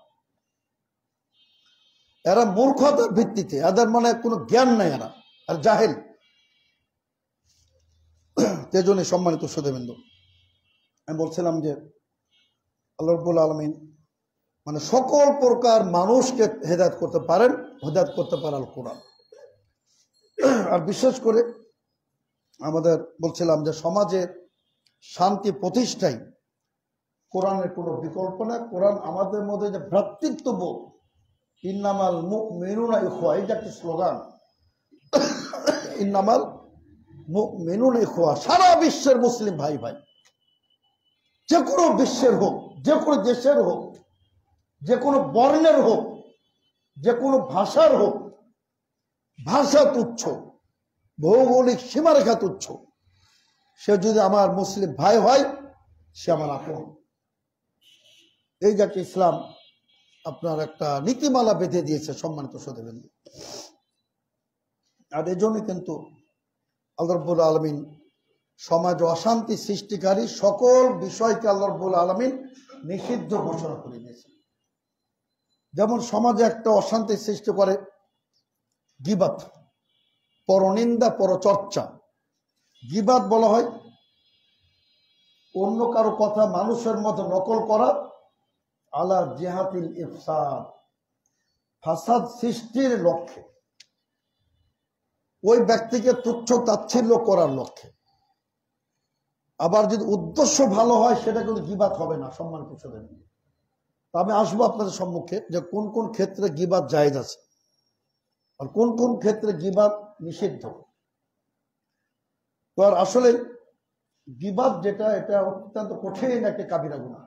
এরা মূর্খতার ভিত্তিতে, এদের মানে কোনো জ্ঞান নাই, এরা আর জাহেল। তেজনী সম্মানিত সুধীবৃন্দ, আমি বলছিলাম যে আল্লাহ রাব্বুল আলামিন মানে সকল প্রকার মানুষকে হেদায়েত করতে পারেন, হেদায়েত করতে পারে আল কোরআন। আর বিশেষ করে আমাদের বলছিলাম যে সমাজে শান্তি প্রতিষ্ঠায় কোরআনের কোনো বিকল্প না। কোরআন আমাদের মধ্যে যে ভ্রাতৃত্ববোধ, ইন্নামাল মুমিনুনা ইখওয়া, এই যে একটা স্লোগান, ইন্নামাল মুমিনুনা ইখওয়া, সারা বিশ্বের মুসলিম ভাই ভাই, যে কোনো বিশ্বের হোক, যে কোনো দেশের হোক, যে কোনো বর্ণের হোক, যে কোনো ভাষার হোক, ভাষা তুচ্ছ, ভৌগোলিক সীমারেখা তুচ্ছ, সে যদি আমার মুসলিম ভাই হয়, সে আমার আপন। এই যাকে ইসলাম আপনার একটা নীতিমালা বেঁধে দিয়েছে, সম্মানিত সুধীবৃন্দ। আর এই জন্য কিন্তু আল্লাহ রাব্বুল আলামিন সমাজ অশান্তি সৃষ্টিকারী সকল বিষয়কে আল্লাহ রাব্বুল আলামিন নিষিদ্ধ ঘোষণা করে দিয়েছেন। যেমন সমাজে একটা অশান্তি সৃষ্টি করে গীবাত, পরনিন্দা, পরচর্চা। গীবাত বলা হয় অন্য কারো কথা মানুষের মতো নকল করা, আলা জিহাতিল ইফসাদ, ফাসাদ সৃষ্টির লক্ষ্যে, ওই ব্যক্তিকে তুচ্ছ তাচ্ছিল্য করার লক্ষ্যে। আবার যদি উদ্দেশ্য ভালো হয়, সেটা কিন্তু গীবাত হবে না, সম্মানিত সুধীবৃন্দ। আমি আসবো আপনাদের সম্মুখে যে কোন কোন ক্ষেত্রে গীবাত জায়েজ আছে আর কোন কোন ক্ষেত্রে গীবাত নিষিদ্ধ। তো আর আসলে গীবাত যেটা, এটা অত্যন্ত কঠিন একটা কাবিরা গুনাহ।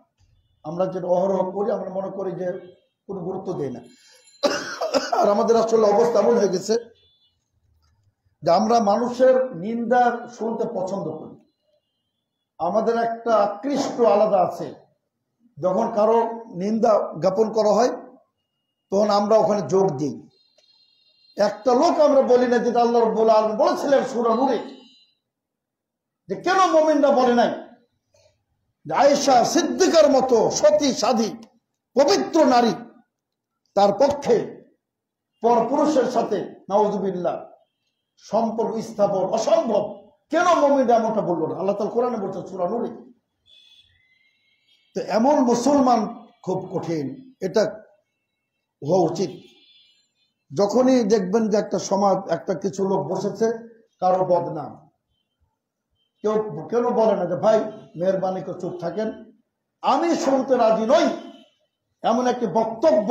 আমরা যেটা অহরহ করি, আমরা মনে করি যে কোনো গুরুত্ব দেই না। আর আমাদের আসলে অবস্থা এমন হয়ে গেছে যে আমরা মানুষের নিন্দা শুনতে পছন্দ করি। আমাদের একটা আকৃষ্ট আলাদা আছে যখন কারো নিন্দা জ্ঞাপন করা হয় তখন আমরা ওখানে যোগ দিই। একটা লোক আমরা বলি না যেটা আল্লাহ রাব্বুল আলামিন বলেছিলেন সূরা নূরে, যে কেন মুমিনরা বলে নাই যে আয়েশা সিদ্দিকার মতো সতী সাধী পবিত্র নারী, তার পক্ষে পরপুরুষের সাথে নাউযুবিল্লাহ সম্পর্ক স্থাপন অসম্ভব, কেন মুমিনরা এমনটা বললো না? আল্লাহ তাআলা কোরআনে বলছেন সূরা নূরে। তো এমন মুসলমান খুব কঠিন, এটা হওয়া উচিত। যখনই দেখবেন যে একটা সমাজ, একটা কিছু লোক বসেছে কারো বদনাম, কেন বলে না যে ভাই মেহরবানি করে চুপ থাকেন, আমি শুনতে রাজি নই, এমন একটি বক্তব্য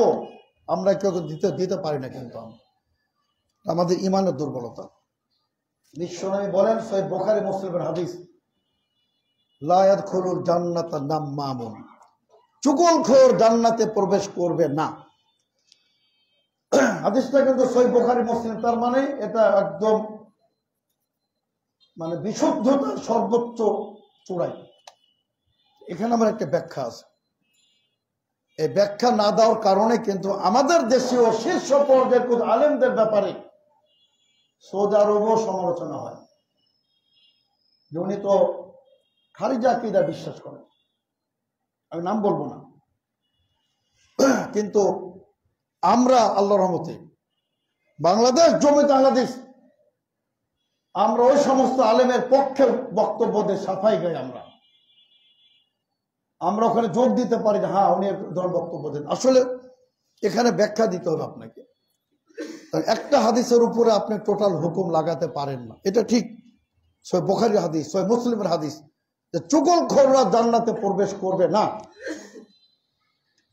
আমরা কেউ দিতে পারি না। কিন্তু আমাদের ইমানের দুর্বলতা। বিশ্বনবী বলেন সহিহ বুখারী মুসলিমের হাদিস, লা ইয়াদখুলুল জান্নাতা নাম্মামুন, চুগলখোর জান্নাতে প্রবেশ করবে না। হাদিসটা কিন্তু সহিহ বুখারী মুসলিম, তার মানে এটা একদম মানে বিশুদ্ধতার সর্বোচ্চ চূড়াই। এখানে আমার একটা ব্যাখ্যা আছে, এই ব্যাখ্যা না দেওয়ার কারণে কিন্তু আমাদের দেশীয় শীর্ষ পর্যায়ের কোন আলেমদের ব্যাপারে সৌদি আরবও সমালোচনা হয়, যে উনি তো খারিজ আকীদা বিশ্বাস করেন। আমি নাম বলবো না, কিন্তু আমরা আল্লাহর রহমতে বাংলাদেশ জমিয়ত আহলাদিস আমরা ওই সমস্ত আলেমের পক্ষে বক্তব্য দিয়ে সাফাই গাই। আমরা ওখানে যোগ দিতে পারি যে হ্যাঁ উনি ধর বক্তব্য দেন। আসলে এখানে ব্যাখ্যা দিতে হবে আপনাকে। একটা হাদিসের উপরে আপনি টোটাল হুকুম লাগাতে পারেন না, এটা ঠিক। সহিহ বুখারীর হাদিস, সহিহ মুসলিমের হাদিস, যে চুগলখোররা জান্নাতে প্রবেশ করবে না।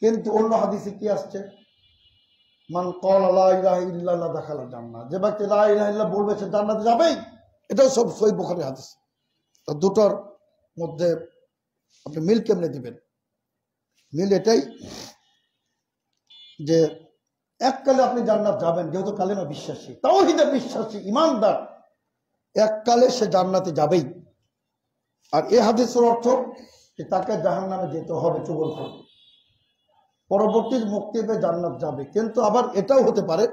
কিন্তু অন্য হাদিসে কি আসছে? মান ক্বালা লা ইলাহা ইল্লাল্লাহ দাখালাল জান্নাহ, যে ব্যক্তি লা ইলাহা ইল্লাল্লাহ বলবে সে জান্নাতে যাবেই। এটাও সব সহিহ বুখারীর হাদিস। তো দুটোর মধ্যে আপনি মিল কেমনে দিবেন? মিল এটাই যে এককালে আপনি জান্নাত যাবেন, যেহেতু কালেমা বিশ্বাসী, তাওহীদে বিশ্বাসী, ইমানদার, এককালে সে জান্নাতে যাবেই। আর এই হাদিসের অর্থ যে তাকে জাহান্নামে যেতে হবে চুগলখোর, পরবর্তী মুক্তি পেয়ে জান্নাত যাবে। কিন্তু আবার এটাও হতে পারে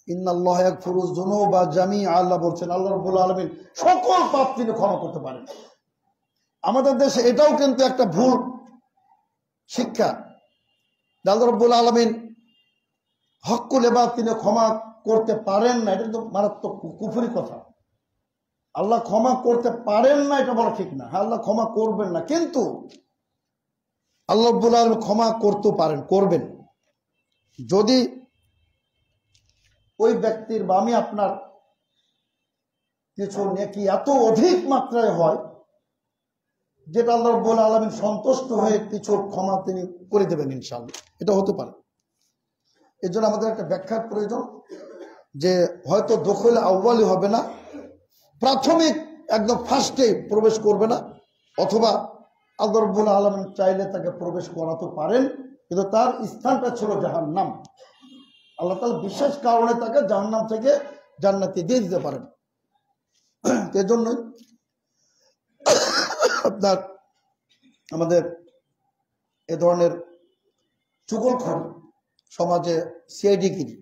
ইন্নাল্লাহা ইয়াগফিরুয যুনুবা জামিআ, আল্লাহ বলছেন আল্লাহ রাব্বুল আলামিন সকল পাপ তিনি ক্ষমা করতে পারেন। আমাদের দেশে এটাও কিন্তু একটা ভুল শিক্ষা, আল্লাহ রাব্বুল আলামিন হক্কুল ইবাদ তিনি ক্ষমা করতে পারেন না, এটা তো মারাত্মক কুফরি কথা। আল্লাহ ক্ষমা করতে পারেন না এটা বলা ঠিক না। হ্যাঁ, আল্লাহ ক্ষমা করবেন না, কিন্তু আল্লাহ রাব্বুল আলামিন ক্ষমা করতে পারেন, করবেন যদি ওই ব্যক্তির বা আমি আপনার কিছু নেকি এত অধিক মাত্রায় হয় যেটা আল্লাহ রাব্বুল আলামিন সন্তুষ্ট হয়ে কিছু ক্ষমা তিনি করে দেবেন ইনশাআল্লাহ, এটা হতে পারে। এর জন্য আমাদের একটা ব্যাখ্যার প্রয়োজন, যে হয়তো দখলে আউয়ালি হবে না, প্রাথমিক একদম ফার্স্টে প্রবেশ করবে না, অথবা আল্লাহ রাব্বুল আলামিন চাইলে তাকে প্রবেশ করাতে পারেন, কিন্তু তার স্থানটা ছিল জাহান্নাম। আল্লাহ তাআলা বিশেষ কারণে তাকে জাহান্নাম থেকে জান্নাতে দিয়ে দিতে পারেন। এজন্যই আপনার আমাদের এ ধরনের চুগলখোর সমাজে সিআইডিগিরি,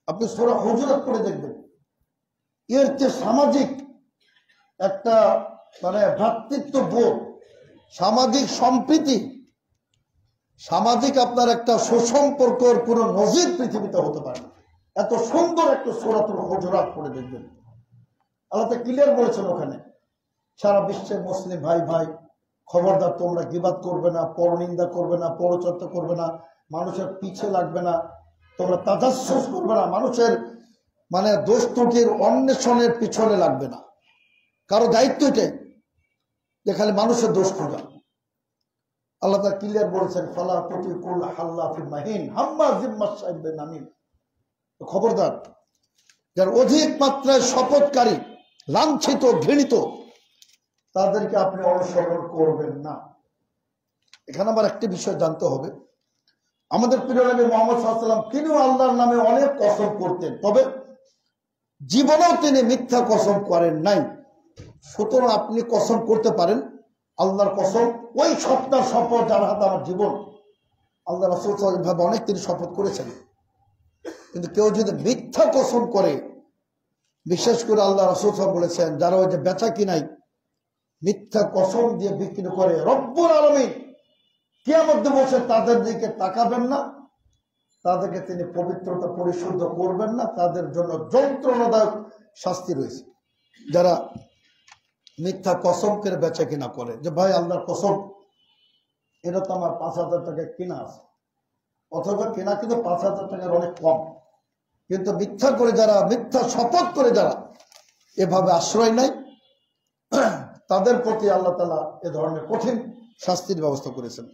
আপনি সূরা হুজুরাত পড়ে দেখবেন, এর যে সামাজিক একটা মানে ভ্রাতৃত্ব বোধ, সামাজিক সম্প্রীতি, সামাজিক আপনার একটা সুসম্পর্কর কোন নজির পৃথিবীতে হতে পারে না। এত সুন্দর একটা সূরাতুল হুজুরাত পড়ে দেখবেন, আল্লাহ তো ক্লিয়ার বলেছেন ওখানে, সারা বিশ্বের মুসলিম ভাই ভাই খবরদার তোমরা গীবাত করবে না, পরনিন্দা করবে না, পরচর্চা করবে না, মানুষের পিছে লাগবে না, তোমরা তাজাসসুস করবে না, মানুষের মানে দোষ ত্রুটির অন্বেষণের পিছনে লাগবে না। কারো দায়িত্ব এটাই যে খালি মানুষের দোষ খোঁজা। আল্লাহ তাআলা ক্লিয়ার বলেছেন, ফালা তুতিকুল হাল্লাফিন মাহিন হাম্মাজিম মাশাইব বিনামিম, খবরদার যার অধিক মাত্রায় শপথকারী, লাঞ্ছিত, ঘৃণিত, তাদেরকে আপনি অনুসরণ করবেন না। এখানে আবার একটি বিষয় জানতে হবে, আমাদের প্রিয় নবী মুহাম্মদ সাল্লাল্লাহু আলাইহি ওয়াসাল্লাম তিনিও আল্লাহর নামে অনেক কসম করতেন, তবে জীবনেও তিনি মিথ্যা কসম করেন নাই। সুতরাং আপনি কসম করতে পারেন, আল্লাহর কসম, ওই সত্তার শপথ যার হাতে আমার জীবন। আল্লাহ রাসূল সাল্লাল্লাহু আলাইহি ওয়াসাল্লাম অনেক তিনি শপথ করেছেন, কিন্তু কেউ যদি মিথ্যা কসম করে, বিশেষ করে আল্লাহ রাসূল সাল্লাল্লাহু আলাইহি ওয়াসাল্লাম বলেছেন যারা ওই যে বেচা কিনাই মিথ্যা কসম দিয়ে বিক্রি করে, রব্বুল আলামিন কিয়ামত দিবসে তাদের দিকে তাকাবেন না, তাদেরকে তিনি পবিত্রতা পরিশুদ্ধ করবেন না, তাদের জন্য যন্ত্রণাদায়ক শাস্তি রয়েছে। যারা মিথ্যা কসম করে বেচা কিনা করে, যে ভাই আল্লাহর কসম এটা তো আমার 5,000 টাকায় কিনা আছে, অথবা কেনা কিন্তু 5,000 টাকার অনেক কম, কিন্তু মিথ্যা করে যারা, মিথ্যা শপথ করে যারা এভাবে আশ্রয় নেয়, তাদের প্রতি আল্লাহ তাআলা এ ধরনের কঠিন শাস্তির ব্যবস্থা করেছেন।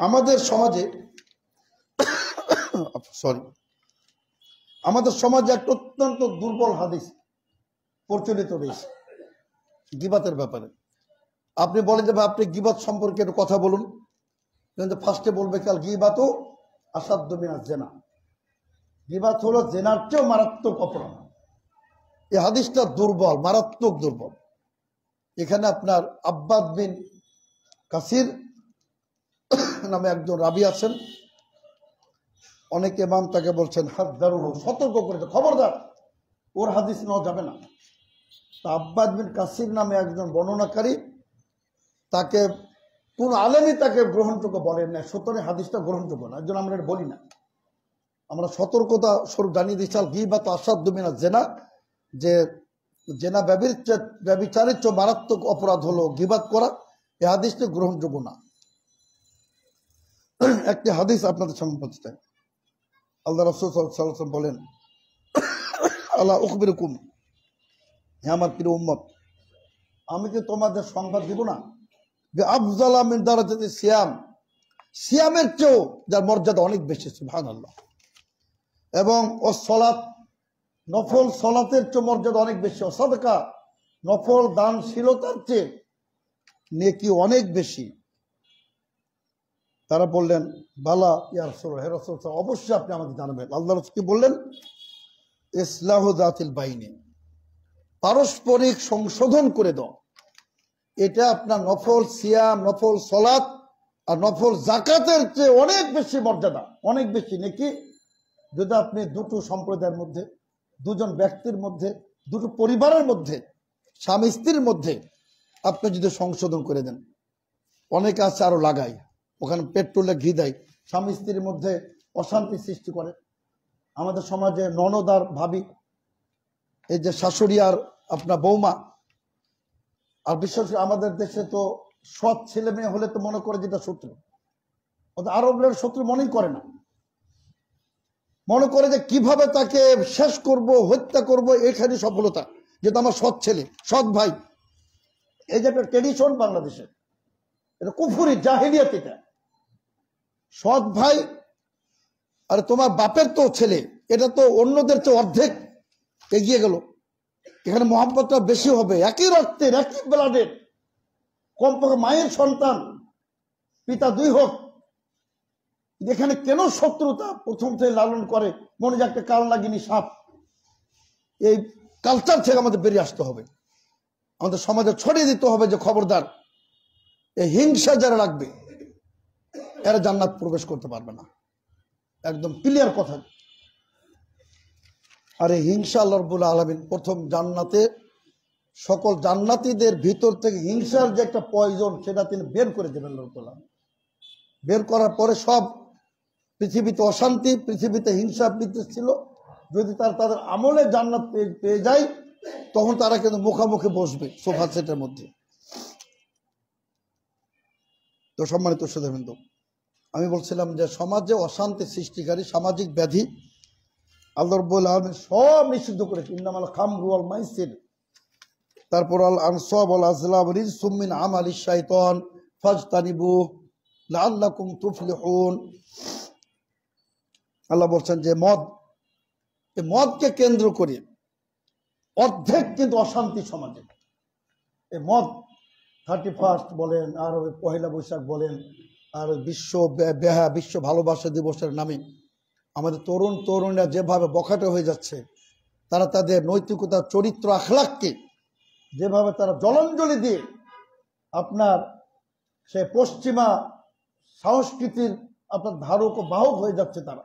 আমাদের সমাজে একটা অত্যন্ত দুর্বল হাদিস প্রচলিত রয়েছে গীবাতের ব্যাপারে। আপনি বলেন যে ভাই আপনি গীবাত সম্পর্কে একটু কথা বলুন, কিন্তু ফার্স্টে বলবে কাল গীবাতও আসাধ্য মিনাজ জেনা, গীবাত হলো জেনার চেয়েও মারাত্মক অপরাধ। এই হাদিসটা দুর্বল, মারাত্মক দুর্বল। এখানে আপনার আব্বাদ বিন কাসির নামে একজন রাবি আছেন, অনেক ইমাম তাকে বলছেন হাযযারুহু, সতর্ক করে, খবরদার ওর হাদিস নেওয়া যাবে না। তা আব্বাদ বিন কাসির নামে একজন বর্ণনাকারী, তাকে কোন আলেমই তাকে গ্রহণযোগ্য বলেন না, সুতরাং হাদিসটা গ্রহণযোগ্য না। একজন আমরা বলি না, আমরা সতর্কতা স্বরূপ জানিয়ে দিচ্ছি গীবাত আসাদ্দু মিনাজ জেনা, যে জেনা ব্যভিচারের চেয়ে মারাত্মক অপরাধ হলো গীবাত করা। এই হাদিসটি গ্রহণযোগ্য না। একটি হাদিস আপনাদের সামনে বলতে চাই। আল্লাহ রাসূল সাল্লাল্লাহু আলাইহি ওয়াসাল্লাম বলেন, আলা উখবিরুকুম, হে আমার প্রিয় উম্মত, আমি কি তোমাদের সংবাদ দিব না যে আফজালা মিন দারাজাতি সিয়াম, সিয়ামের চেয়েও যার মর্যাদা অনেক বেশি, সুবহানাল্লাহ, এবং ও সালাত, নফল সালাতের চেয়ে মর্যাদা অনেক বেশি, ও সাদকা, নফল দানশীলতার চেয়ে নেকি অনেক বেশি। তারা বললেন বালা ইয়া রাসূলুল্লাহ, হে রাসূল, অবশ্যই আপনি আমাকে জানাবেন। আল্লাহ রাসূল কি বললেন? ইসলাহু যাতিল বাইনি, পারস্পরিক সংশোধন করে দাও। এটা আপনার নফল সিয়াম, নফল সালাত আর নফল যাকাতের চেয়ে অনেক বেশি মর্যাদা, অনেক বেশি নেকি, যদি আপনি দুটো সম্প্রদায়ের মধ্যে, দুজন ব্যক্তির মধ্যে, দুটো পরিবারের মধ্যে, স্বামী স্ত্রীর মধ্যে আপনি যদি সংশোধন করে দেন। অনেকে আছে আরো লাগায়, ওখানে পেট্রোলে ঘি দেয়, স্বামী স্ত্রীর মধ্যে অশান্তি সৃষ্টি করে। আমাদের সমাজে ননদ আর ভাবি, এই যে শাশুড়ি আর আপনার বৌমা, আর বিশেষ করে আমাদের দেশে তো সৎ ছেলে মেয়ে হলে তো মনে করে যেটা শত্রু, আরবের শত্রু মনেই করে না, মনে করে যে কিভাবে তাকে শেষ করব, হত্যা করব, এখানে সফলতা, যেটা আমার সৎ ছেলে, সৎ ভাই। এই যে একটা ট্রেডিশন বাংলাদেশে, এটা কুফরি জাহিলিয়াত। এটা সৎ ভাই, আর তোমার বাপের তো ছেলে, এটা তো অন্যদের চেয়ে অর্ধেক এগিয়ে গেল। এখানে মহব্বতটা বেশি হবে, একই রক্তের, একই ব্লাডের, কমপক্ষে মায়ের সন্তান, পিতা দুই হোক। এখানে কেন শত্রুতা প্রথম থেকে লালন করে, মনে যে একটা কাল লাগিনি সাপ। এই কালচার থেকে আমাদের বেরিয়ে আসতে হবে, আমাদের সমাজে ছড়িয়ে দিতে হবে যে খবরদার, এই হিংসা যারা রাখবে এরা জান্নাত প্রবেশ করতে পারবে না, একদম ক্লিয়ার কথা। আর এই হিংসা আল্লাহ রাব্বুল আলামিন প্রথম জান্নাতে সকল জান্নাতীদের ভিতর থেকে হিংসার যে একটা পয়জন, সেটা তিনি বের করে দেবেন আল্লাহ রাব্বুল আলামিন। বের করার পরে সব পৃথিবীতে অশান্তি, পৃথিবীতে হিংসা বিদ্বেষ ছিল, যদি তাদের আমলে জান্নাত পেয়ে যায়, তখন তারা কিন্তু মুখামুখি বসবে সোফা সেটের মধ্যে। তো সম্মানিত শ্রোতাবৃন্দ, আমি বলছিলাম যে সমাজে অশান্তি সৃষ্টিকারী সামাজিক ব্যাধি আল্লাহ রাব্বুল আলামিন সব নিষিদ্ধ করেছে। ইন্নামাল খামরু ওয়াল মাইসির, তারপর আল আনসাব ওয়াল আজলাম রিজসুম মিন আমালিশ শাইতান ফাজতানিবুহু লাআল্লাকুম তুফলিহুন। আল্লাহ বলছেন যে মদকে কেন্দ্র করে অর্ধেক কিন্তু অশান্তি সমাজে। এই মদ 31 বলেন, আর পহেলা বৈশাখ বলেন, আর বিশ্ব ভালোবাসা দিবসের নামে আমাদের তরুণরা যেভাবে বখাটে হয়ে যাচ্ছে, তারা তাদের নৈতিকতা, চরিত্র, আখলাককে যেভাবে তারা জলাঞ্জলি দিয়ে আপনার সে পশ্চিমা সংস্কৃতির আপনার ধারক ও বাহক হয়ে যাচ্ছে তারা।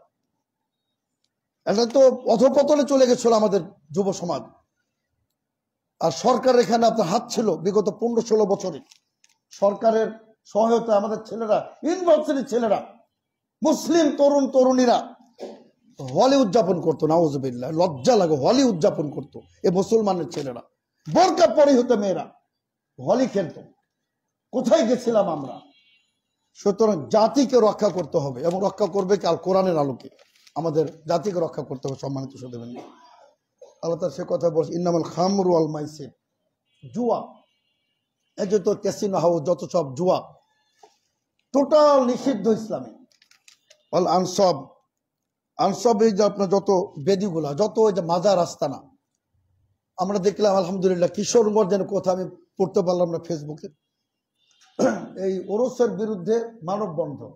এটা তো অধঃপতনে চলে গেছিল আমাদের যুব সমাজ। আর সরকার এখানে আপনার হাত ছিল বিগত 15-16 বছরে। সরকারের সহায়তা আমাদের ছেলেরা, ইউনিভার্সিটির ছেলেরা, মুসলিম তরুণ তরুণীরা হোলি উদযাপন করতো। নাউজুবিল্লাহ, লজ্জা লাগে, হোলি উদযাপন করতো এই মুসলমানের ছেলেরা। বোরকা পরে হতো মেয়েরা, হোলি খেলতো। কোথায় গেছিলাম আমরা? সুতরাং জাতিকে রক্ষা করতে হবে, এবং রক্ষা করবে কি? আল কোরআনের আলোকে আমাদের জাতিকে রক্ষা করতে হবে। সম্মানিত সুধীবৃন্দ, আল্লাহ তাআলা সে কথা বলছে, ইন্নামাল খামরু ওয়াল মাইসির, জুয়া, এই যে তো ক্যাসিনো হাউস, যত সব জুয়া টোটাল নিষিদ্ধ ইসলামে। ওয়াল আনসাব, আনসাব এই যে আপনার যত বেদিগুলা, যত ওই যে মাজার আস্তানা, আমরা দেখলাম আলহামদুলিল্লাহ কিশোরগঞ্জের কথা আমি পড়তে পারলাম না ফেসবুকে, এই ওরসের বিরুদ্ধে মানববন্ধন,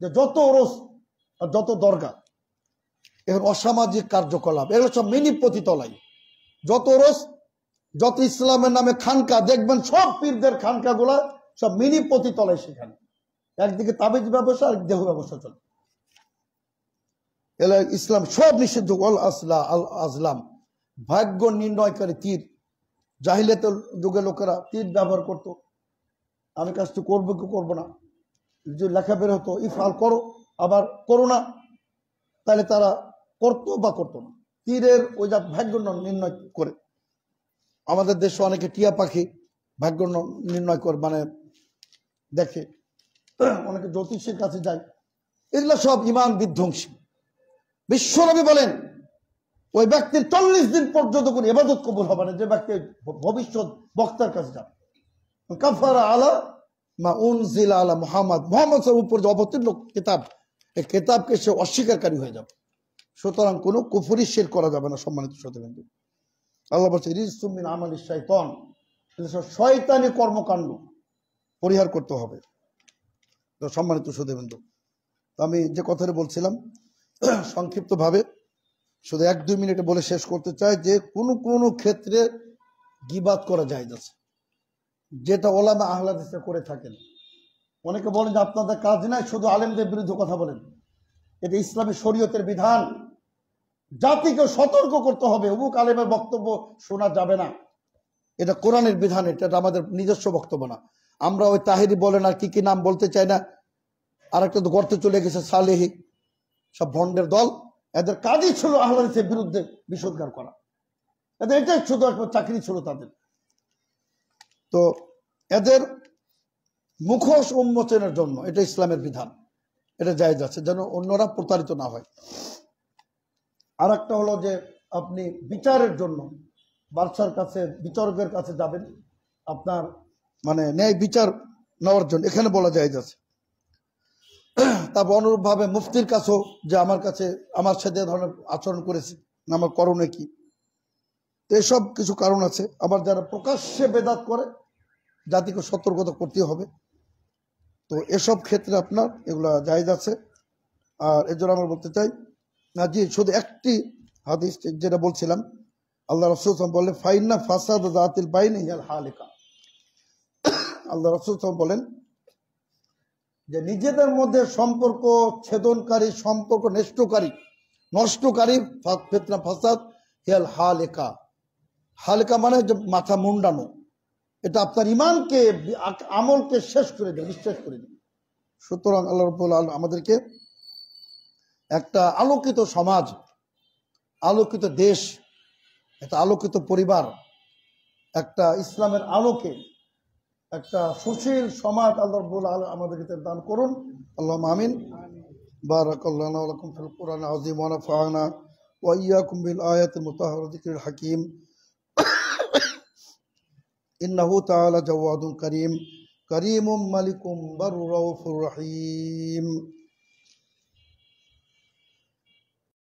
যে যত ওরস আর যত দরগা, এখন অসামাজিক কার্যকলাপ, এগুলো সব মিনি পতিতলাই। যত ওরস, যত ইসলামের নামে খানকা দেখবেন, সব পীরদের খানকা গুলা সব মিনি পতিতলাই। সেখানে একদিকে তাবিজ ব্যবসা, আর দেহ ব্যবসা চলে। ইসলাম সব নিষিদ্ধ। আল আসলা আল আজলাম, ভাগ্য নির্ণয়কারী তীর। জাহিলিয়াতের যুগে লোকেরা তীর ব্যবহার করত। আমি কাজটি করবো কি করবো না, যে লেখা বের হতো ইফআল করো, আবার করো না, তাহলে তারা করতো বা করতো না। তীরের ওই যা ভাগ্য নির্ণয় করে। আমাদের দেশে অনেকে টিয়া পাখি ভাগ্য নির্ণয় করে, মানে দেখে, অনেকে জ্যোতিষের কাছে যায়। এগুলো সব ইমান বিধ্বংসী। বিশ্বনবী বলেন ওই ব্যক্তির 40 দিন পর্যন্ত কোন ইবাদত কবুল হবে না যে ব্যক্তি ভবিষ্যৎ বক্তার কাছে যাবে। কাফারা আলা মা উনজিলা আলা মুহাম্মদ, মুহাম্মদের উপর যে অবতীর্ণ কিতাব, এই কিতাবকে সে অস্বীকারী হয়ে যাবে। সুতরাং কোনো কুফরি শিরক করা যাবে না। সম্মানিত শ্রোতাবৃন্দ, আল্লাহ বলছে রিজসুম মিন আমালিশ শাইতান, শয়তানি কর্মকাণ্ড পরিহার করতে হবে। তো সম্মানিত শ্রোতাবৃন্দ, আমি যে কথাটা বলছিলাম সংক্ষিপ্তভাবে শুধু 1-2 মিনিটে বলে শেষ করতে চাই যে কোনো ক্ষেত্রে গীবাত করা যায় না, যেটা ওলামা আহলে হাদিসরা করে থাকেন। অনেকে বলেন যে আপনাদের কাজ নাই, শুধু আলেমদের বিরুদ্ধে কথা বলেন। এটা ইসলামী শরীয়তের বিধান। জাতিকে সতর্ক করতে হবে, অমুক আলেমের বক্তব্য শোনা যাবে না। এটা কোরআনের বিধান, এটা আমাদের নিজস্ব বক্তব্য না। আমরা ওই তাহেরি বলেন আর কি নাম বলতে চাই না, আর একটা তো গর্তে চলে গেছে সালেহি, সব ভন্ডের দল। এদের কাজই ছিল আহলে হাদিসের বিরুদ্ধে বিষোদ্গার করা। এদের এটাই শুধু একটা চাকরি ছিল তাদের। তো এদের মুখোশ উন্মোচনের জন্য এটা ইসলামের বিধান, এটা জায়েজ আছে, যেন অন্যরা প্রতারিত না হয়। আর একটা হলো যে আপনি বিচারের জন্য বাদশার কাছে, বিচারকের কাছে যাবেন, আপনার মানে ন্যায় বিচার নেওয়ার জন্য, এখানে বলা জায়েজ আছে। তারপর অনুরূপভাবে মুফতির কাছেও, যে আমার কাছে আমার সাথে ধরনের আচরণ করেছে, আমার করণে কি, তো এসব কিছু কারণ আছে। আবার যারা প্রকাশ্যে বেদাত করে, জাতিকে সতর্কতা করতে হবে। তো এসব ক্ষেত্রে আপনার এগুলা জায়েজ আছে। আর এর জন্য আমরা বলতে চাই না, জি শুধু একটি হাদিস যেটা বলছিলাম, আল্লাহ রাসূল বলেন ফাইন্না ফাসাদ যাতিল বাইনি হিয়াল হালিকা। আল্লাহ রাসূল বলেন যে নিজেদের মধ্যে সম্পর্ক ছেদনকারী, সম্পর্ক নষ্টকারী ফিতনা ফাসাদ হিয়াল হালিকা। হালিকা মানে যে মাথা মুন্ডানো, এটা আপনার ইমানকে, আমলকে শেষ করে দেয়, নিঃশেষ করে দেয়। সুতরাং আল্লাহ রাব্বুল আলামিন আমাদেরকে একটা আলোকিত সমাজ, আলোকিত দেশ, একটা আলোকিত পরিবার, একটা ইসলামের আলোকে একটা সুশীল সমাজ আল্লাহ রাব্বুল আলামিন আমাদেরকে দান করুন। আল্লাহুম্মা আমিন। বারাকাল্লাহু লানা ওয়া লাকুম ফিল কুরআনিল আযীম ওয়া নাফা'না ওয়া ইয়্যাকুম বিল আয়াতিল মুতাহহারা যিকরিল হাকীম। ইন্নাহু তাআলা জাওয়াদুন কারীম, কারীমুম মালিকুম বারুর রাউফুর রহিম।